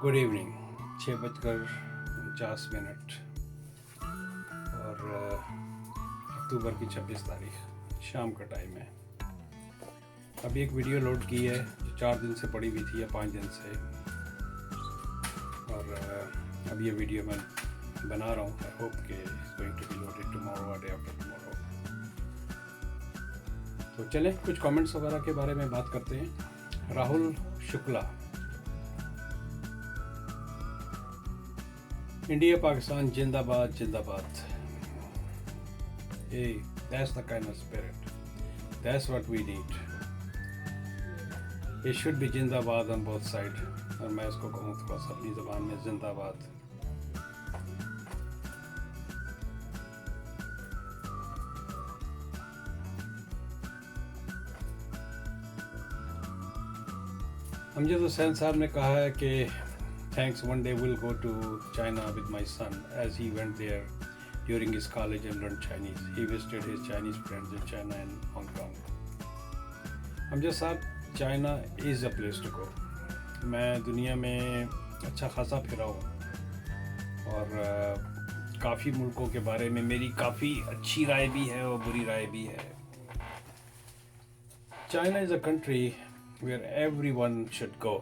Good evening. 6:49 और अक्टूबर की 26 तारीख शाम का टाइम है। अभी एक वीडियो लोड की है जो 4 दिन से पड़ी हुई थी या 5 दिन से, और अब ये वीडियो मैं बना रहा हूँ। आई होप के going to be loaded tomorrow और डे आफ्टर टुमारो। तो चलें कुछ कमेंट्स वगैरह के बारे में बात करते हैं। राहुल शुक्ला, इंडिया पाकिस्तान जिंदाबाद जिंदाबाद। Hey, that's the kind of spirit. That's what we need. It should be जिंदाबाद on both side. और मैं इसको कहूँ थोड़ा सा अपनी ज़बान में जिंदाबाद। अमजद हुसैन साहब ने कहा है कि thanks, one day we'll go to China with my son as he went there during his college and learned Chinese. He visited his Chinese friends in China and Hong Kong. Amjad साहब, China is a place to go. मैं दुनिया में अच्छा खासा फिरा हूँ और काफ़ी मुल्कों के बारे में मेरी काफ़ी अच्छी राय भी है और बुरी राय भी है। China is a country where everyone should go.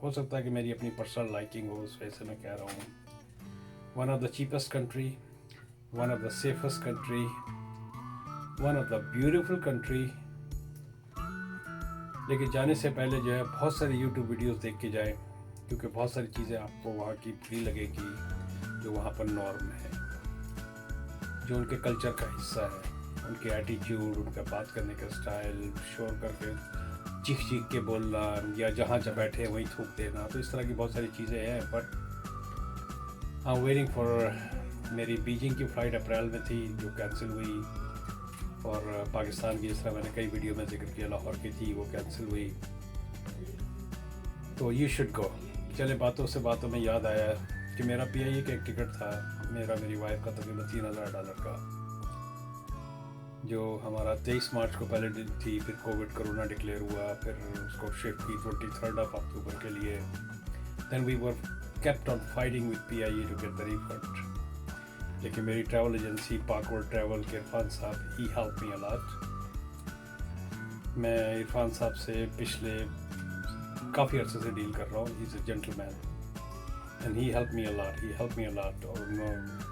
हो सकता है कि मेरी अपनी पर्सनल लाइकिंग हो, उस वजह से मैं कह रहा हूँ। One of the cheapest country, one of the safest country, one of the beautiful country. लेकिन जाने से पहले जो है बहुत सारी यूट्यूब वीडियोस देख के जाएं, क्योंकि बहुत सारी चीज़ें आपको वहाँ की बुरी लगेगी जो वहाँ पर नॉर्म है, जो उनके कल्चर का हिस्सा है। उनके एटीट्यूड, उनका बात करने का स्टाइल, शोर करके चीख चीख के बोलना या जहाँ जहाँ बैठे वहीं थूक देना, तो इस तरह की बहुत सारी चीज़ें हैं। But I am waiting for, मेरी बीजिंग की फ़्लाइट अप्रैल में थी जो कैंसिल हुई, और पाकिस्तान की, जिस तरह मैंने कई वीडियो में जिक्र किया, लाहौर की थी वो कैंसिल हुई। तो यू शुड गो। चले बातों से बातों में याद आया कि मेरा PIA का एक टिकट था, मेरी वाइफ का तकरीबन $3000 का, जो हमारा 23 मार्च को पहले दिन थी, फिर कोविड कोरोना डिक्लेयर हुआ, फिर उसको शिफ्ट की 23 अक्टूबर के लिए। Then we were kept on fighting with PIA to get the refund. लेकिन मेरी ट्रैवल एजेंसी पाकवर्ड ट्रैवल के इरफान साहब, ही हेल्प मी अ लॉट। मैं इरफान साहब से पिछले काफ़ी अर्से से डील कर रहा हूँ। He is a gentleman and he help me a lot. और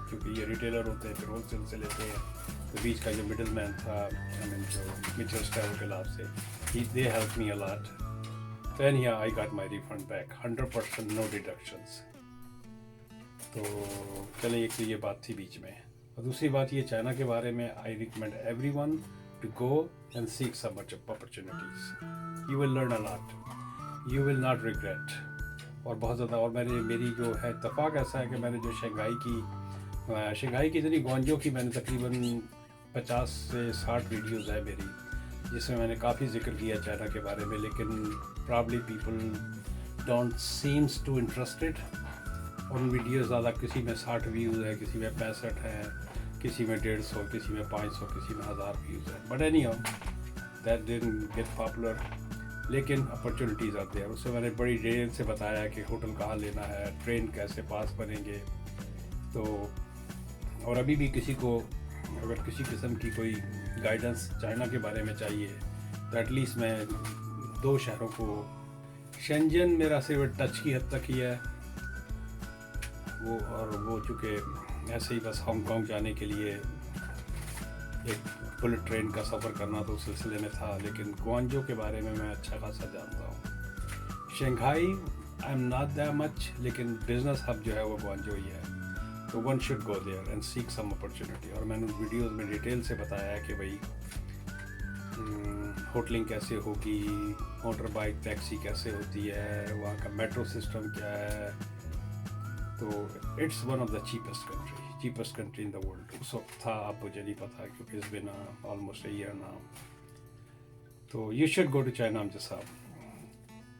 क्योंकि ये रिटेलर होते हैं, फिर होलसेल से लेते हैं, तो बीच का जो मिडल मैन था, जो मिचल्स ट्रैवल के लाभ से, they help me a lot. Then here I got my refund back 100%, no deductions. तो चलिए, एक तो ये बात थी बीच में। और दूसरी बात ये चाइना के बारे में, I recommend everyone to go and seek some opportunities. You will learn a lot, you will not regret. और बहुत ज़्यादा, और मेरी जो है इत्तेफाक ऐसा है कि मैंने जो शंघाई की इतनी ग्वांजो की मैंने तकरीबन 50 से 60 वीडियोज़ है मेरी, जिसमें मैंने काफ़ी जिक्र किया चाइना के बारे में। लेकिन probably people don't seems to interested. उन वीडियोज़ ज़्यादा, किसी में 60 व्यूज़ है, किसी में 65 है, किसी में 150, किसी में 500, किसी में 1000 व्यूज़ है। But any how, that didn't get popular. लेकिन अपॉर्चुनिटीज़ आते हैं। उससे मैंने बड़ी डिटेल से बताया कि होटल कहाँ लेना है, ट्रेन कैसे पास बनेंगे। तो और अभी भी किसी को अगर किसी किस्म की कोई गाइडेंस चाइना के बारे में चाहिए, तो एटलीस्ट मैं 2 शहरों को, शेंजन मेरा सिर्फ टच की हद तक ही है वो, और वो चूँकि ऐसे ही बस हांगकांग जाने के लिए एक बुलेट ट्रेन का सफ़र करना तो उस सिलसिले में था। लेकिन ग्वांजो के बारे में मैं अच्छा खासा जानता हूँ। Shanghai I am not that much, लेकिन बिजनेस हब जो है वो ग्वांजो ही है। तो one should go there and seek some opportunity. और मैंने उस वीडियोज़ में डिटेल से बताया कि भाई होटलिंग कैसे होगी, मोटर बाइक टैक्सी कैसे होती है, वहाँ का मेट्रो सिस्टम क्या है। तो it's one of the cheapest country in the world. उस वक्त था, अब मुझे नहीं पता क्योंकि it's been almost a year now. तो you should go to China. Amjad sahab,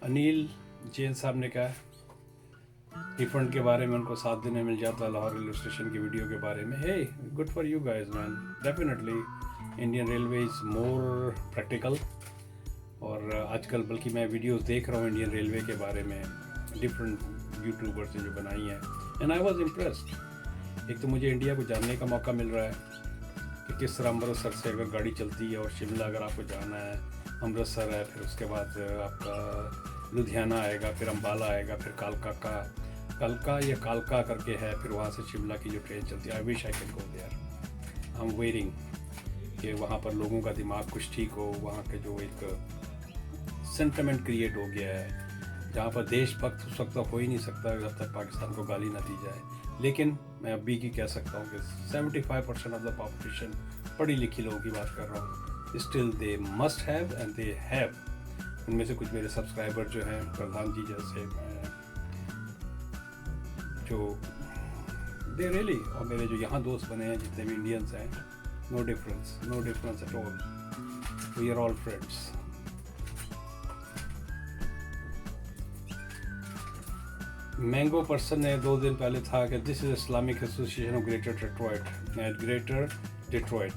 Anil Jain साहब ने कहा रिफंड के बारे में उनको 7 दिन में मिल जाता लाहौर रेलवे स्टेशन की वीडियो के बारे में। Hey, good for you guys man, definitely Indian railway is more practical. और आजकल बल्कि मैं वीडियोस देख रहा हूँ इंडियन रेलवे के बारे में, डिफरेंट यूट्यूबर से जो बनाई हैं, एंड आई वाज इम्प्रेस्ड। एक तो मुझे इंडिया को जानने का मौका मिल रहा है कि किस तरह अमृतसर से अगर गाड़ी चलती है और शिमला अगर आपको जाना है, अमृतसर है, फिर उसके बाद आपका लुधियाना आएगा, फिर अम्बाला आएगा, फिर कालका करके है, फिर वहाँ से शिमला की जो ट्रेन चलती है। I wish I can go there. I am waiting कि वहाँ पर लोगों का दिमाग कुछ ठीक हो, वहाँ के जो एक सेंटिमेंट क्रिएट हो गया है, जहाँ पर देशभक्त उस वक्त तक हो ही नहीं सकता जब तक पाकिस्तान को गाली ना दी जाए। लेकिन मैं अभी की कह सकता हूँ कि 75% ऑफ द पॉपुलेशन पढ़ी लिखी लोगों की बात कर रहा हूँ, still they must have and they have. उनमें से कुछ मेरे सब्सक्राइबर जो हैं, प्रधान जी जैसे, जो दे रियली, और मेरे जो यहाँ दोस्त बने हैं जितने भी इंडियंस हैं, no difference at all, we are all friends. Mango person ने 2 दिन पहले था कि this is Islamic association of greater Detroit.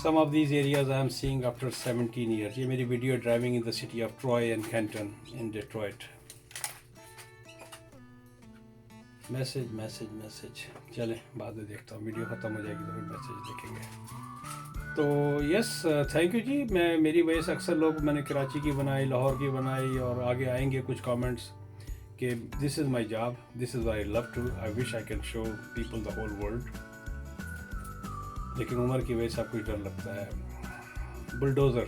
Some of these areas I am seeing after 17 years. ये मेरी video driving in the city of Troy and Canton in Detroit. Message चलें बाद में देखता हूँ, वीडियो ख़त्म हो जाएगी तो फिर मैसेज देखेंगे। तो यस, थैंक यू जी। मेरी वजह से अक्सर लोग, मैंने कराची की बनाई, लाहौर की बनाई, और आगे आएंगे कुछ कमेंट्स कि this is my job, this is I love to, I wish I can show people the whole world. लेकिन उम्र की वजह से आपको डर लगता है। बुलडोज़र,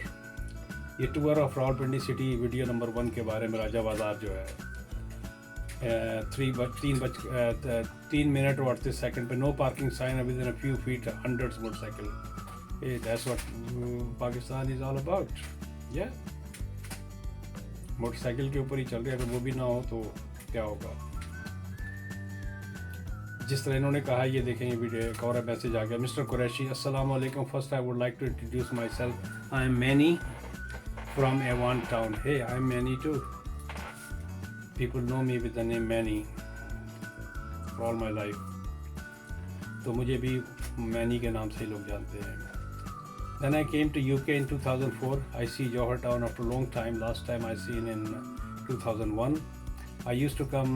ये tour of Rawalpindi city video number 1 के बारे में, राजा बाजार जो है 3 मिनट और 38 सेकंड पे, no parking sign within a few feet, hundreds motorcycle. That's what Pakistan is all about. Yeah. Motorcycle के ऊपर ही चल रहे हैं, अगर वो भी ना हो तो क्या होगा। जिस तरह इन्होंने कहा, ये देखें ये वीडियो, एक और मैसेज आ गया। मिस्टर कुरैशी, अस्सलाम वालेकुम, first I would like to introduce myself, I am Manny from Avon town. Hey, I am Manny too, people know me with the name Manny for all my life. तो मुझे भी many के नाम से ही लोग जानते हैं। Then I came to UK in 2004. I see Johor town after a long time. Last time I seen in 2001. I used to come.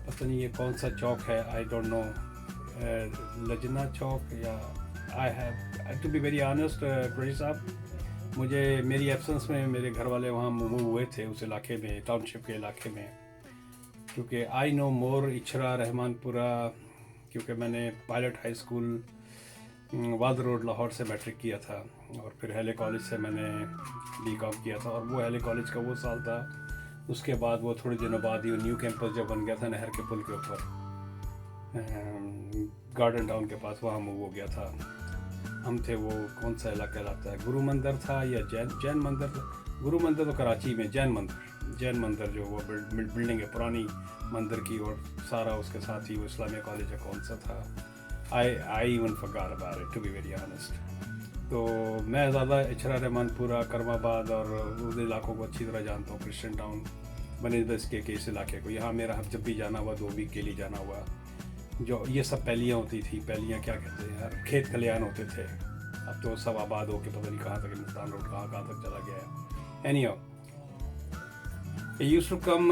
पता नहीं ये कौन सा चौक है, I don't know. लजना चौक या I have to be very honest, Qureshi साहब, मुझे मेरी एब्सेंस में मेरे घर वाले वहाँ मूव हुए थे उस इलाके में, टाउनशिप के इलाके में, क्योंकि I know more Ichhra, Rehmanpura, क्योंकि मैंने पायलट हाई स्कूल वाद रोड लाहौर से मैट्रिक किया था, और फिर हेले कॉलेज से मैंने बीकॉम किया था, और वो हेले कॉलेज का वो साल था। उसके बाद वो थोड़े दिनों बाद ही न्यू कैंपस जब बन गया था नहर के पुल के ऊपर, गार्डन टाउन के पास, वहाँ मूव हो गया था। हम थे, वो कौन सा इलाका कहलाता है, गुरु मंदिर था या जैन मंदिर था? गुरु मंदिर तो कराची में, जैन मंदिर जो वो बिल्डिंग है पुरानी मंदिर की, और सारा उसके साथ ही वो इस्लामिया कॉलेज है, कौन सा था, I even forgot about it, to be very honest. तो मैं ज़्यादा इचरा, रहमानपुरा, करमाबाद और उस इलाकों को अच्छी तरह जानता हूँ, क्रिश्चियन टाउन बनस्बत के इस इलाके को। यहाँ मेरा जब भी जाना हुआ 2 वीक के लिए जाना हुआ, जो ये सब पैलियाँ होती थी, पैलियाँ क्या कहते हैं यार, खेत खलियान होते थे। अब तो सब आबाद हो के पता नहीं कहाँ तक, मुल्तान रोड कहाँ तक चला गया है। Anyhow, I used to come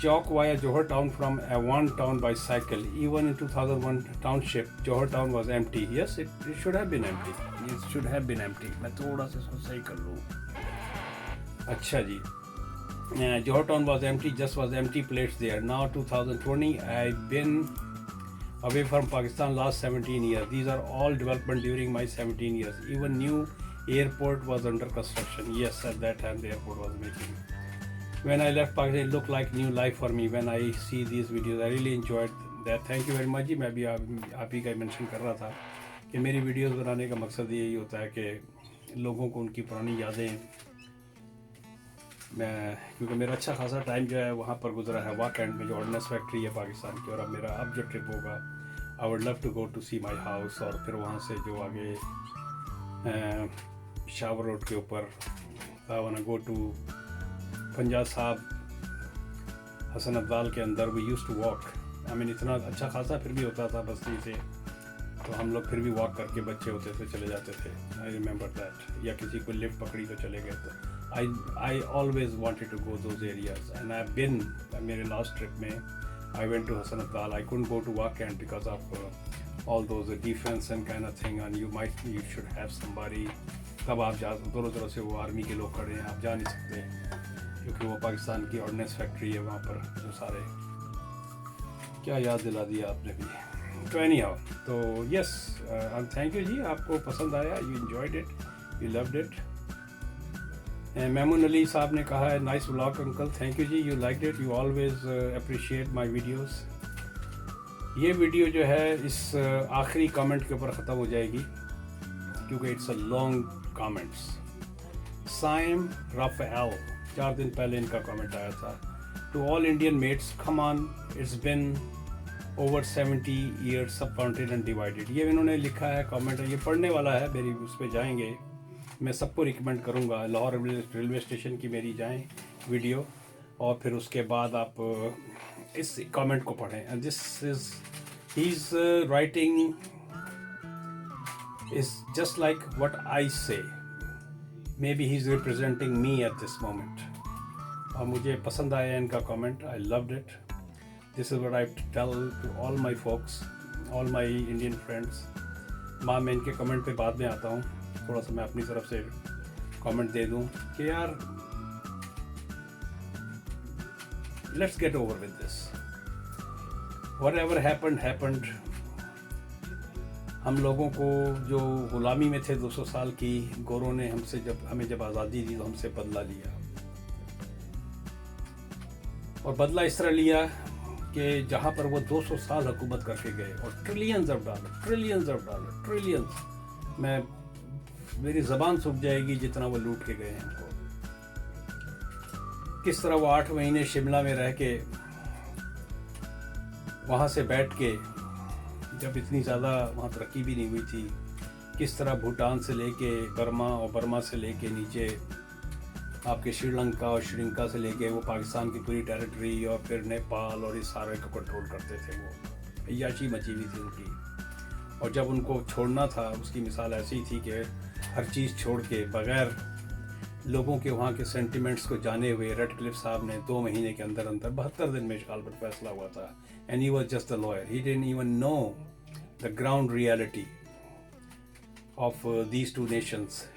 Chowk via Johor town from Awan town by cycle. Even in 2001 township, Johor town was empty. Yes, it should have been empty. It should have been empty. मैं थोड़ा सा इसको सही कर लूँ। अच्छा जी, Johor town was empty, just was empty plates there. Now 2020, I've been away from Pakistan last 17 years. These are all development during my 17 years. Even new airport was under construction. Yes, at that time the airport was making. When I left Pakistan, it looked like new life for me. When I see these videos, I really enjoyed that. Thank you very much जी। मैं भी आप ही का mention कर रहा था कि मेरी videos बनाने का मकसद यही होता है कि लोगों को उनकी पुरानी यादें, मैं क्योंकि मेरा अच्छा खासा टाइम जो है वहाँ पर गुजरा है, वाक एंड में जो ऑर्डिनेंस फैक्ट्री है पाकिस्तान की, और अब मेरा अब जो ट्रिप होगा, I would love to go to see my house, और फिर वहाँ से जो आगे शावर रोड के ऊपर I want go to Punjab Sahab, Hasan Abdal के अंदर। We used to walk, I mean इतना अच्छा खासा फिर भी होता था बस्ती से, तो हम लोग फिर भी वॉक करके, बच्चे होते थे चले जाते थे। I remember that. या किसी को लिफ्ट पकड़ी तो चले गए। तो I always wanted to go those areas, and I've been. मेरे last trip में I went to Hassan Abdal. I couldn't go to Wakand because of all those defense and kind of thing, and you should have somebody. तब आप जा दोनों तरफ से वो army के लोग खड़े हैं, आप जा नहीं सकते क्योंकि वो पाकिस्तान की ऑर्डिनेंस फैक्ट्री है वहाँ पर जो सारे। क्या याद दिला दिया आपने भी। तो एनीहाउ, तो यस, थैंक यू जी, आपको पसंद आया, you enjoyed it, you loved it. Maimoon Ali sahab ने कहा है nice vlog uncle, thank you ji, you liked it, you always appreciate my videos. ये वीडियो जो है इस आखिरी कमेंट के ऊपर ख़त्म हो जाएगी क्योंकि it's a long comments. Saim Rafael, 4 दिन पहले इनका कमेंट आया था। To all Indian mates, come on, it's been over 70 years subcontinent divided. ये इन्होंने लिखा है कमेंट, ये पढ़ने वाला है, मेरी उस पर जाएंगे, मैं सबको रिकमेंड करूँगा लाहौर रेलवे स्टेशन की मेरी जाएं वीडियो, और फिर उसके बाद आप इस कमेंट को पढ़ें। And this is he is writing is just like what I say, maybe he is representing me at this moment. और मुझे पसंद आया इनका comment, I loved it. This is what I tell to all my folks, all my Indian friends. मैं इनके comment पे बाद में आता हूँ, थोड़ा सा मैं अपनी तरफ से कमेंट दे दूं कि यार let's get over with this, whatever happened. हम लोगों को जो गुलामी में थे 200 साल की, गोरों ने हमें जब आज़ादी दी तो हमसे बदला लिया, और बदला इस तरह लिया कि जहाँ पर वो 200 साल हुकूमत करके गए और ट्रिलियंस ऑफ डॉलर, मेरी ज़बान सूख जाएगी जितना वो लूट के गए हैं हमको। किस तरह वो 8 महीने शिमला में रह के, वहाँ से बैठ के, जब इतनी ज़्यादा वहाँ तरक्की भी नहीं हुई थी, किस तरह भूटान से लेके बर्मा और बर्मा से लेके नीचे आपके श्रीलंका और श्रीलंका से लेके वो पाकिस्तान की पूरी टेरिटरी और फिर नेपाल और इस सारे को कंट्रोल करते थे। वो अय्याशी मची हुई थी उनकी, और जब उनको छोड़ना था उसकी मिसाल ऐसी ही थी कि हर चीज़ छोड़ के बग़ैर लोगों के वहाँ के सेंटिमेंट्स को जाने हुए रेडक्लिफ साहब ने 2 महीने के अंदर 72 दिन में इश्काल पर फैसला हुआ था। And he was just a lawyer, he didn't even know the ground reality of these two nations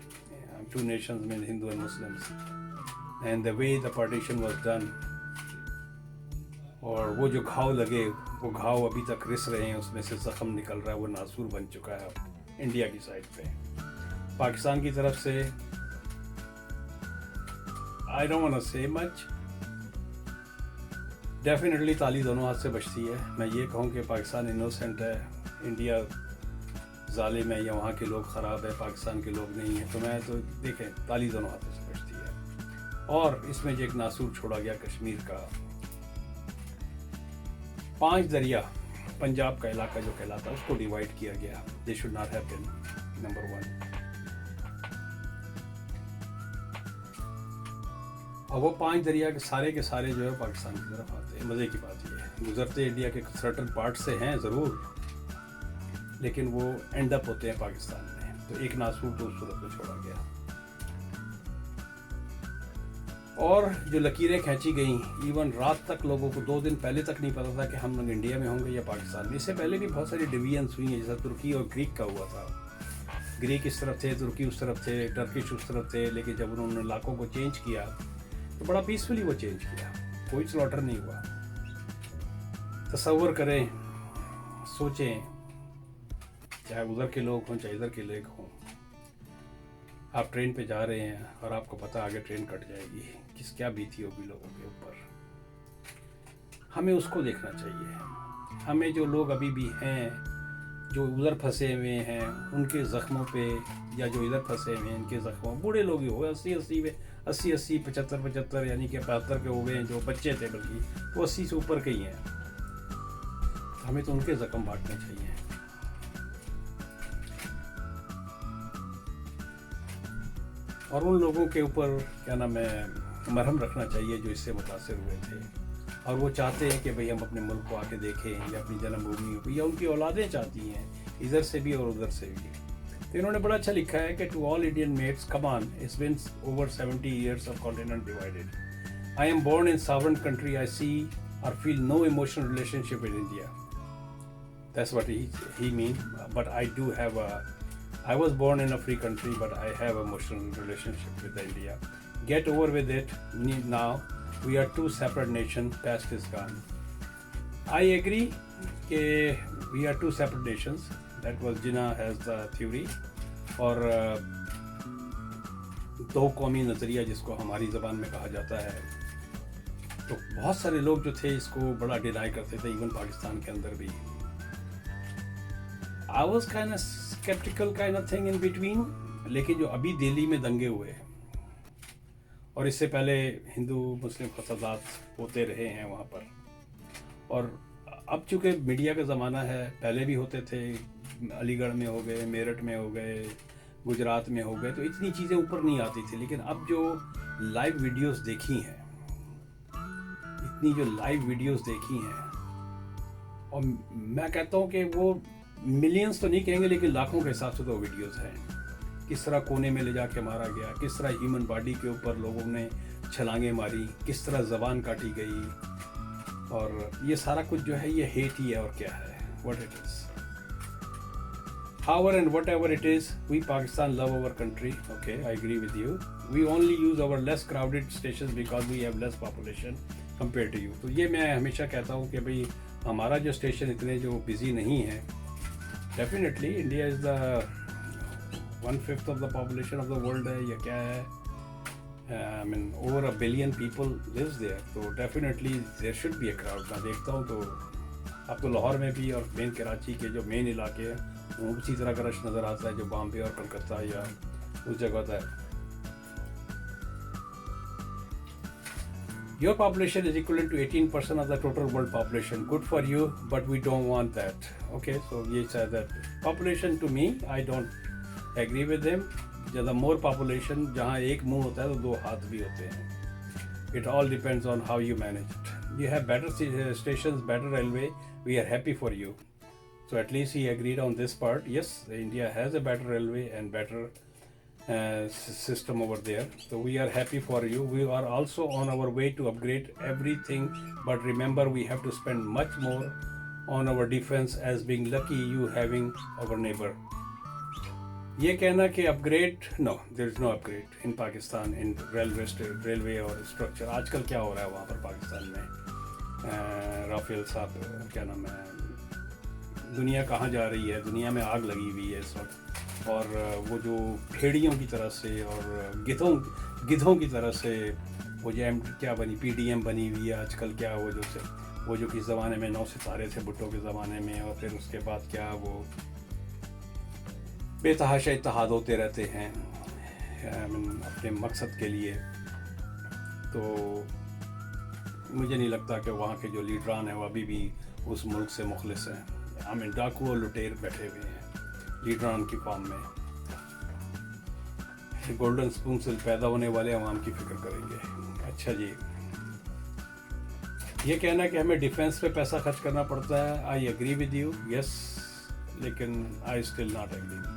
में Hindu and Muslims, and the way the partition was done. और वो जो घाव लगे, वो घाव अभी तक रिस रहे हैं, उसमें से ज़ख्म निकल रहा है, वो नासूर बन चुका है इंडिया की साइड पे। पाकिस्तान की तरफ से आई डोंट वांट टू से मच, डेफिनेटली ताली दोनों हाथ से बचती है। मैं ये कहूँ कि पाकिस्तान इनोसेंट है, इंडिया जालिम है, या वहाँ के लोग ख़राब है, पाकिस्तान के लोग नहीं हैं, तो मैं तो देखें ताली दोनों हाथों से बचती है। और इसमें जो एक नासूर छोड़ा गया कश्मीर का, 5 दरिया पंजाब का इलाका जो कहलाता है उसको डिवाइड किया गया। They should not have been, number 1। और वो 5 दरिया के सारे जो है पाकिस्तान की तरफ आते हैं। मज़े की बात ये है, गुजरते इंडिया के सर्टन पार्ट से हैं ज़रूर, लेकिन वो एंड अप होते हैं पाकिस्तान में। तो एक नासूर तो उस सूरत में छोड़ा गया। और जो लकीरें खींची गई, इवन रात तक लोगों को 2 दिन पहले तक नहीं पता था कि हम लोग इंडिया में होंगे या पाकिस्तान में। इससे पहले भी बहुत सारी डिवीजन्स हुई हैं, जैसा तुर्की और ग्रीक का हुआ था। ग्रीक इस तरफ थे, तुर्की उस तरफ थे, टर्किश उस तरफ थे, लेकिन जब उन्होंने इलाकों को चेंज किया तो बड़ा पीसफुली वो चेंज किया, कोई स्लॉटर नहीं हुआ। तसव्वुर करें, सोचें, चाहे उधर के लोग हों चाहे इधर के लोग हों, आप ट्रेन पे जा रहे हैं और आपको पता आगे ट्रेन कट जाएगी, क्या बीती होगी लोगों के ऊपर। हमें उसको देखना चाहिए। हमें जो लोग अभी भी हैं, जो उधर फंसे हुए हैं, उनके ज़ख्मों पे, या जो इधर फंसे हुए हैं इनके ज़ख्मों, बूढ़े लोग ही हो गए 80 में 80 75 यानी कि 75 के हो गए हैं, जो बच्चे थे बल्कि वो 80 से ऊपर के ही हैं। हमें तो उनके ज़ख्म बांटने चाहिए। और उन लोगों के ऊपर क्या नाम है, मरहम रखना चाहिए जो इससे मुतासिर हुए थे, और वो चाहते हैं कि भाई हम अपने मुल्क को आके देखें, या अपनी जन्मभूमि को, या उनकी औलादें चाहती हैं इधर से भी और उधर से भी। तो इन्होंने बड़ा अच्छा लिखा है कि to all Indian mates come on, it's been over 70 years of continent divided. I am born in sovereign country, I see और feel no emotional relationship with India. That's what he mean. But I do have I was born in a free country, but I have emotional relationship with India. Get over with it now. We are two separate nations. Past is gone. I agree that we are two separate nations. That was Jinnah has the theory. और दो कौमी नज़रिया जिसको हमारी ज़बान में कहा जाता है, तो बहुत सारे लोग जो थे इसको बड़ा डिनाई करते थे, इवन पाकिस्तान के अंदर भी। I was kind of skeptical kind of thing in between, लेकिन जो अभी दिल्ली में दंगे हुए और इससे पहले हिंदू मुस्लिम फसादात होते रहे हैं वहाँ पर, और अब चूँकि मीडिया का ज़माना है, पहले भी होते थे, अलीगढ़ में हो गए, मेरठ में हो गए, गुजरात में हो गए, तो इतनी चीज़ें ऊपर नहीं आती थी। लेकिन अब जो लाइव वीडियोस देखी हैं, इतनी जो लाइव वीडियोस देखी हैं, और मैं कहता हूँ कि वो मिलियंस तो नहीं कहेंगे लेकिन लाखों के हिसाब से तो वीडियोस हैं। किस तरह कोने में ले जाके मारा गया, किस तरह ह्यूमन बॉडी के ऊपर लोगों ने छलांगे मारी, किस तरह ज़बान काटी गई, और ये सारा कुछ जो है ये हेट ही है और क्या है, what it is. However and whatever it is, we Pakistan love our country. Okay, I agree with you. We only use our less crowded stations because we have less population compared to you. तो ये मैं हमेशा कहता हूँ कि भाई हमारा जो स्टेशन इतने जो बिजी नहीं है, definitely India is the 1/5 of the population of the world है या क्या है, I mean over a billion people lives there, तो definitely there should be a crowd। मैं देखता हूँ तो अब तो लाहौर में भी और मेन कराची के जो मेन इलाके हैं वो उसी तरह का रश नज़र आता है जो बॉम्बे और कलकत्ता या उस जगह होता है। Your population is equivalent to 18% of the total world population. Good for you, but we don't want that. Okay, so ये said that population to me, I don't agree with them. ज़्यादा more population जहाँ एक मुंह होता है तो दो हाथ भी होते हैं। It all depends on how you manage it. You have better stations, better railway. We are happy for you. So at least he agreed on this part. Yes, India has a better railway and better system over there. So we are happy for you. We are also on our way to upgrade everything. But remember, we have to spend much more on our defense as being lucky you having our neighbor. ये कहना कि upgrade, no, there is no upgrade in Pakistan in railway और structure. आजकल क्या हो रहा है वहाँ पर पाकिस्तान में? राफेल साहब क्या नाम है, दुनिया कहाँ जा रही है, दुनिया में आग लगी हुई है इस वक्त, और वो जो भेड़ियों की तरह से और गिद्धों की तरह से वो जो क्या बनी PDM बनी हुई है आजकल, क्या वो जो किस ज़माने में 9 सितारे थे भुट्टो के ज़माने में, और फिर उसके बाद क्या वो बेतहाशा इत्तेहाद होते रहते हैं अपने मकसद के लिए। तो मुझे नहीं लगता कि वहाँ के जो लीडरान हैं वो अभी भी उस मुल्क से मुखलिस हैं। हमें डाकू और लुटेर बैठे हुए हैं लीडरान की फॉर्म में। गोल्डन स्पून से पैदा होने वाले अवाम की फिक्र करेंगे। अच्छा जी, ये कहना कि हमें डिफेंस पे पैसा खर्च करना पड़ता है, I agree with you, yes, लेकिन I still not agree with you.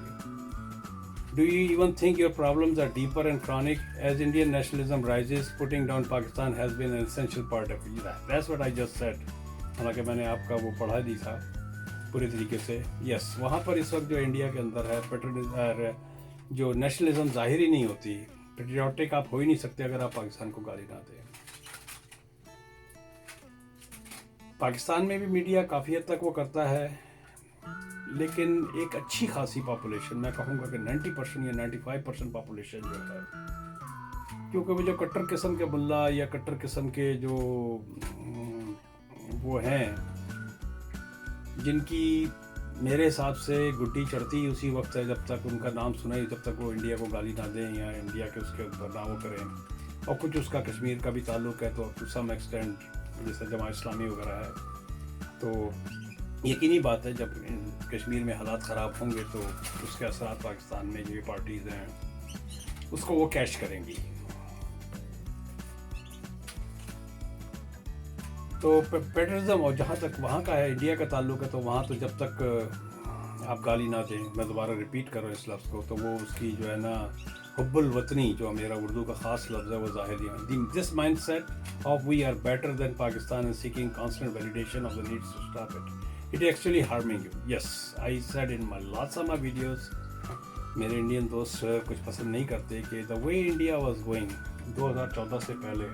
Do you even think your problems are deeper and chronic? As Indian nationalism rises, putting down Pakistan has been an essential part of it. That's what I just said. हालांकि मैंने आपका वो पढ़ा दी था पूरी तरीके से। Yes, वहाँ पर इस वक्त जो इंडिया के अंदर है जो नेशनलिज्म जाहिर ही नहीं होती, पेट्रियाटिक आप हो ही नहीं सकते अगर आप पाकिस्तान को गाली ना दें। पाकिस्तान में भी मीडिया काफ़ी हद तक वो करता है, लेकिन एक अच्छी खासी पॉपुलेशन, मैं कहूँगा कि 90% या 95% पॉपुलेशन जो है, क्योंकि वो जो कट्टर किस्म के मुल्ला या कट्टर किस्म के जो वो हैं जिनकी मेरे हिसाब से गुड्डी चढ़ती उसी वक्त है जब तक उनका नाम सुनाई, जब तक वो इंडिया को गाली ना दें या इंडिया के उसके ऊपर ना वो करें। और कुछ उसका कश्मीर का भी ताल्लुक़ है, तो टू सम एक्सटेंट जैसे जमात इस्लामी वगैरह है, तो यकीनी बात है जब कश्मीर में हालात ख़राब होंगे तो उसके असरात पाकिस्तान में जो ये पार्टीज़ हैं उसको वो कैश करेंगी। तो पेट्रियटिज्म और जहाँ तक वहाँ का है इंडिया का ताल्लुक़ है, तो वहाँ तो जब तक आप गाली ना दें, मैं दोबारा रिपीट कर रहा हूँ इस लफ्ज़ को, तो वो उसकी जो है ना हुब्बुल वतनी, जो मेरा उर्दू का ख़ास लफ्ज़ है, वो ज़ाहिर है। This mindset of we are better than Pakistan and seeking constant validation of the needs to stop it actually harming you. Yes, I said in my lots of my videos, मेरे इंडियन दोस्त कुछ पसंद नहीं करते कि the way India was going 2014 से पहले,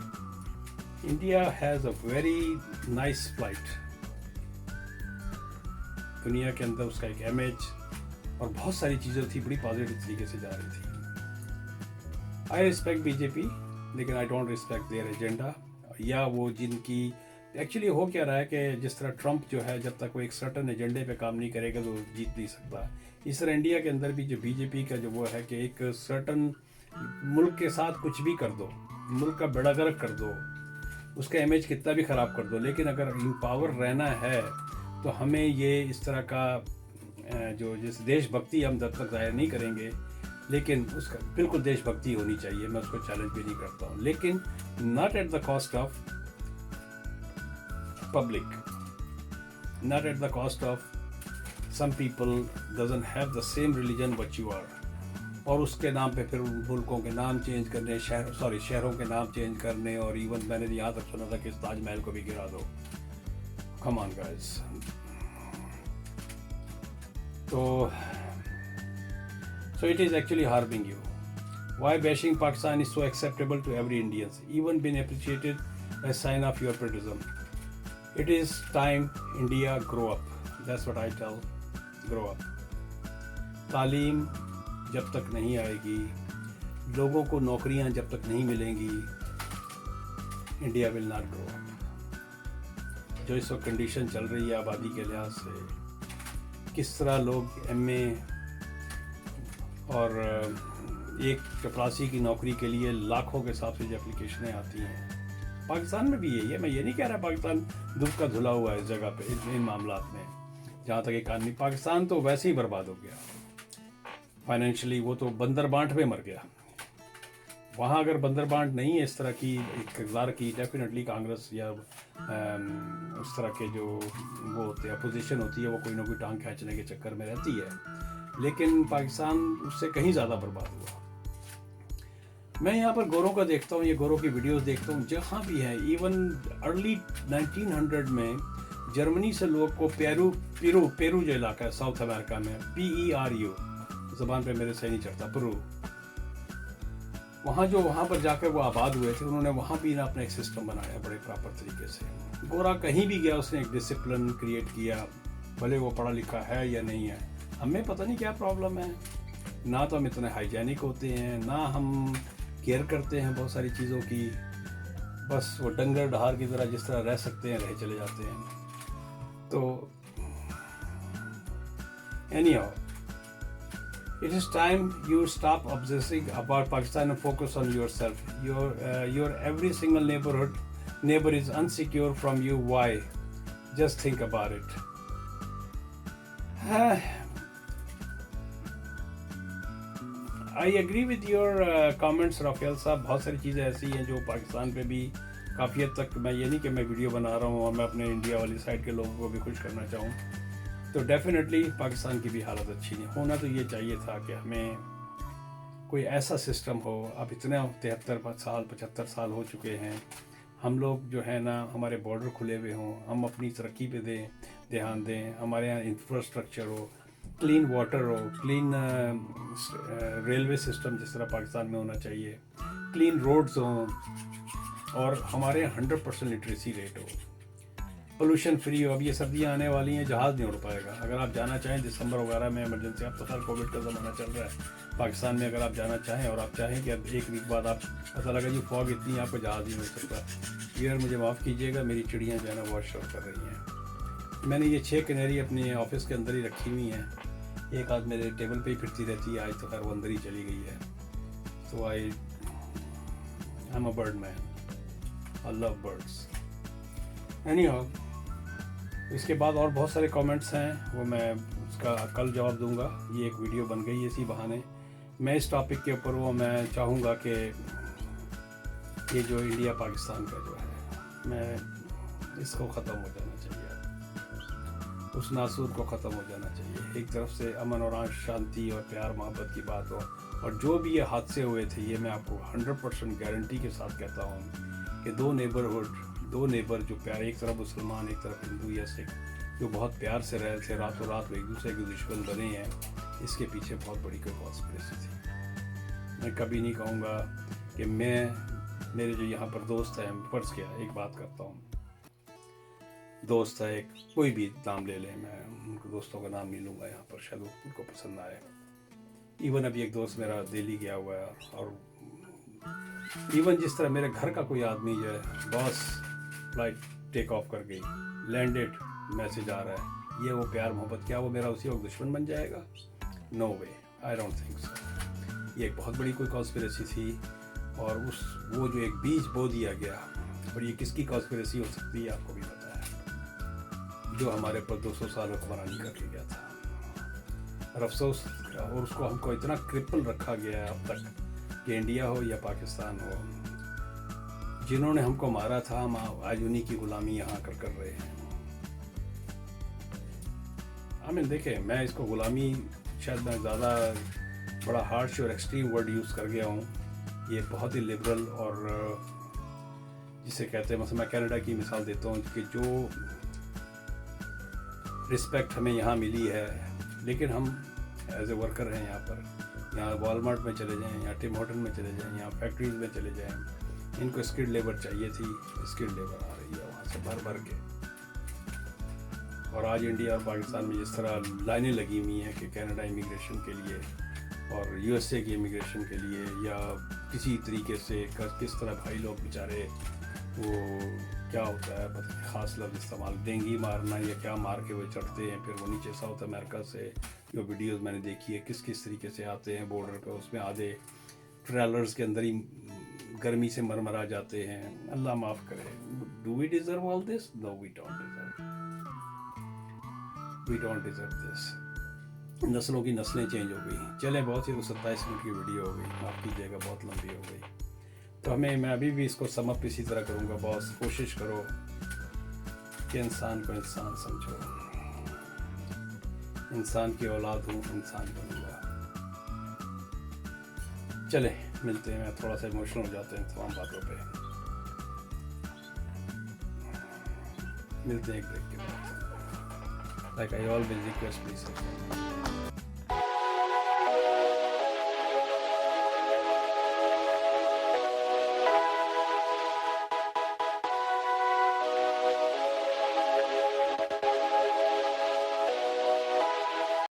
India has a very nice flight, दुनिया के अंदर उसका एक इमेज और बहुत सारी चीज़ें थी, बड़ी पॉजिटिव तरीके से जा रही थी। आई रिस्पेक्ट बीजेपी, लेकिन I don't respect their agenda, या वो जिनकी एक्चुअली हो क्या रहा है कि जिस तरह ट्रंप जो है, जब तक वो एक सर्टन एजेंडे पे काम नहीं करेगा तो जीत नहीं सकता। इस तरह इंडिया के अंदर भी जो बीजेपी का जो वो है कि एक सर्टन मुल्क के साथ कुछ भी कर दो, मुल्क का बेड़ा गर्क कर दो, उसका इमेज कितना भी ख़राब कर दो, लेकिन अगर इन पावर रहना है तो हमें ये इस तरह का जो जिस देशभक्ति हम जब तक ज़ाहिर नहीं करेंगे, लेकिन उसका बिल्कुल देशभक्ति होनी चाहिए, मैं उसको चैलेंज भी नहीं करता हूँ, लेकिन not at the cost of public, not at the cost of some people doesn't have the same religion what you are, और उसके नाम पे फिर मुल्कों के नाम चेंज करने, शहरों के नाम चेंज करने, और इवन मैंने यहाँ तक सुना था कि ताजमहल को भी गिरा दो। Come on guys. So it is actually harming you. Why bashing Pakistan is so acceptable to every Indian, even been appreciated as sign of your patriotism. It is time India grow up. That's what I tell. Grow up. तालीम जब तक नहीं आएगी, लोगों को नौकरियां जब तक नहीं मिलेंगी, India will not grow up. जो इस वक्त कंडीशन चल रही है आबादी के लिहाज से, किस तरह लोग एमए और एक चपरासी की नौकरी के लिए लाखों के हिसाब से जो एप्लीकेशनें आती हैं, पाकिस्तान में भी यही है। मैं ये नहीं कह रहा पाकिस्तान दुख का धुला हुआ है इस जगह पे, इन मामलात में। जहाँ तक इकानमी, पाकिस्तान तो वैसे ही बर्बाद हो गया फाइनेंशियली, वो तो बंदर बांट में मर गया। वहाँ अगर बंदर बांट नहीं है इस तरह की इक़्तिदार की, डेफिनेटली कांग्रेस या उस तरह के जो वो होते हैं अपोजिशन होती है, वो कोई ना कोई टांग खींचने के चक्कर में रहती है, लेकिन पाकिस्तान उससे कहीं ज़्यादा बर्बाद हुआ। मैं यहाँ पर गोरों का देखता हूँ, ये गोरों की वीडियोस देखता हूँ, जहाँ भी है, इवन अर्ली 1900 में जर्मनी से लोग को पेरू जो इलाका है साउथ अमेरिका में, PERU ज़बान पे मेरे सही नहीं चढ़ता, पेरू, वहाँ पर जाकर वो आबाद हुए थे, उन्होंने वहाँ भी ना अपना एक सिस्टम बनाया बड़े प्रॉपर तरीके से। गोरा कहीं भी गया उसने एक डिसिप्लिन क्रिएट किया, भले वो पढ़ा लिखा है या नहीं है। हमें पता नहीं क्या प्रॉब्लम है, ना तो हम इतने हाइजेनिक होते हैं, ना हम केयर करते हैं बहुत सारी चीज़ों की, बस वो डंगर ढार की तरह जिस तरह रह सकते हैं रह चले जाते हैं। तो anyhow, it is time you stop obsessing about Pakistan and focus on yourself. Your every single neighbor is unsecure from you. Why? Just think about it. I agree with your comments, Rafael sahab. बहुत सारी चीज़ें ऐसी हैं जो पाकिस्तान पे भी काफ़ी हद तक, मैं ये नहीं कि मैं वीडियो बना रहा हूँ और मैं अपने इंडिया वाली साइड के लोगों को भी खुश करना चाहूँ, तो डेफिनेटली पाकिस्तान की भी हालत अच्छी नहीं। होना तो ये चाहिए था कि हमें कोई ऐसा सिस्टम हो। अब इतने 75 साल हो चुके हैं, हम लोग जो है ना, हमारे बॉर्डर खुले हुए हों, हम अपनी तरक्की पे ध्यान दें, हमारे यहाँ इंफ्रास्ट्रक्चर हो, क्लीन वाटर हो, क्लीन रेलवे सिस्टम जिस तरह पाकिस्तान में होना चाहिए, क्लीन रोड्स हों, और हमारे यहाँ 100% लिटरेसी रेट हो, पोल्यूशन फ्री हो। अब ये सर्दियाँ आने वाली हैं, जहाज़ नहीं उड़ पाएगा। अगर आप जाना चाहें दिसंबर वगैरह में इमरजेंसी, अब तो खैर कोविड का ज़माना चल रहा है पाकिस्तान में, अगर आप जाना चाहें और आप चाहें कि अब एक वीक बाद आप पता लगा जी फॉग इतनी, आपको जहाज़ नहीं मिल सकता। यार मुझे माफ़ कीजिएगा, मेरी चिड़ियाँ जो है ना वॉश आउट कर रही हैं। मैंने ये 6 कैनरी अपने ऑफिस के अंदर ही रखी हुई हैं, एक आध मेरे टेबल पे ही फिरती रहती है, आज तो खैर वो अंदर ही चली गई है। तो I am a bird man, I love birds. Anyhow, इसके बाद और बहुत सारे कमेंट्स हैं, वो मैं उसका कल जवाब दूंगा। ये एक वीडियो बन गई है इसी बहाने। मैं इस टॉपिक के ऊपर वो मैं चाहूँगा कि ये जो इंडिया पाकिस्तान का जो है, मैं इसको ख़त्म हो जाना चाहिए। उस नासूर को ख़त्म हो जाना चाहिए। एक तरफ से अमन और शांति और प्यार मोहब्बत की बात हो, और जो भी ये हादसे हुए थे, ये मैं आपको 100% गारंटी के साथ कहता हूँ कि दो नेबर जो प्यार, एक तरफ मुसलमान एक तरफ हिंदू या सिख, जो बहुत प्यार से रहे थे, रातों रात वो एक दूसरे के दुश्मन बने हैं, इसके पीछे बहुत बड़ी कोई कॉन्स्पिरेसी थी। मैं कभी नहीं कहूँगा कि मेरे जो यहाँ पर दोस्त हैं, फर्ज किया एक बात करता हूँ, दोस्त है एक, कोई भी नाम ले लें, मैं उनको दोस्तों का नाम नहीं लूँगा यहाँ पर, शायद उनको पसंद आए। इवन अभी एक दोस्त मेरा दिल्ली गया हुआ है, और इवन जिस तरह मेरे घर का कोई आदमी जो है, बॉस फ्लाइट टेक ऑफ कर गई, लैंडेड, मैसेज आ रहा है, ये वो प्यार मोहब्बत, क्या वो मेरा उसी वक्त दुश्मन बन जाएगा? No way, I don't think so. ये एक बहुत बड़ी कोई कॉन्स्पिरेसी थी, और वो जो एक बीज बो दिया गया, और ये किसकी कॉन्स्पिरेसी हो सकती है आपको भी पता है, जो हमारे पर 200 साल हुक्मरानी कर लिया था। और अफसोस, और उसको हमको इतना क्रिपल रखा गया है अब तक, कि इंडिया हो या पाकिस्तान हो, जिन्होंने हमको मारा था, हम आज उन्हीं की गुलामी यहाँ कर रहे हैं। देखें, मैं इसको गुलामी, शायद मैं ज़्यादा बड़ा हार्श और एक्सट्रीम वर्ड यूज़ कर गया हूँ। ये बहुत ही लिबरल, और जिसे कहते हैं, मतलब मैं कनाडा की मिसाल देता हूँ कि जो रिस्पेक्ट हमें यहाँ मिली है, लेकिन हम एज ए वर्कर हैं यहाँ वॉलमार्ट में चले जाएं, यहाँ टिम होटल में चले जाएं, यहाँ फैक्ट्रीज में चले जाएं, इनको स्किल्ड लेबर चाहिए थी, स्किल्ड लेबर आ रही है वहाँ से भर के। और आज इंडिया और पाकिस्तान में जिस तरह लाइनें लगी हुई हैं कि कनाडा इमिग्रेशन के लिए और यूएसए की इमिग्रेशन के लिए, या किसी तरीके से किस तरह भाई लोग बेचारे, वो क्या होता है, ख़ास लफ्ज़ इस्तेमाल, डेंगी मारना या क्या मार के वो चढ़ते हैं, फिर वो नीचे साउथ अमेरिका से जो वीडियोस मैंने देखी है किस तरीके से आते हैं बॉर्डर पे, उसमें आधे ट्रेलर्स के अंदर ही गर्मी से मरमरा जाते हैं। अल्लाह माफ़ करे। Do we deserve all this? No, we don't deserve this. नस्लों की नस्लें चेंज हो गई। चले, बहुत ही, 27 मिनट की वीडियो हो गई, माफ़ कीजिएगा, बहुत लंबी हो गई। तो मैं अभी भी इसको समअप इसी तरह करूँगा, बॉस, कोशिश करो कि इंसान को इंसान समझो। इंसान की औलाद हूँ, इंसान बनूँगा। चले, मिलते हैं। मैं थोड़ा सा इमोशनल हो जाते हैं तमाम बातों पे। मिलते हैं एक ब्रेक के बाद। Like I always request, please.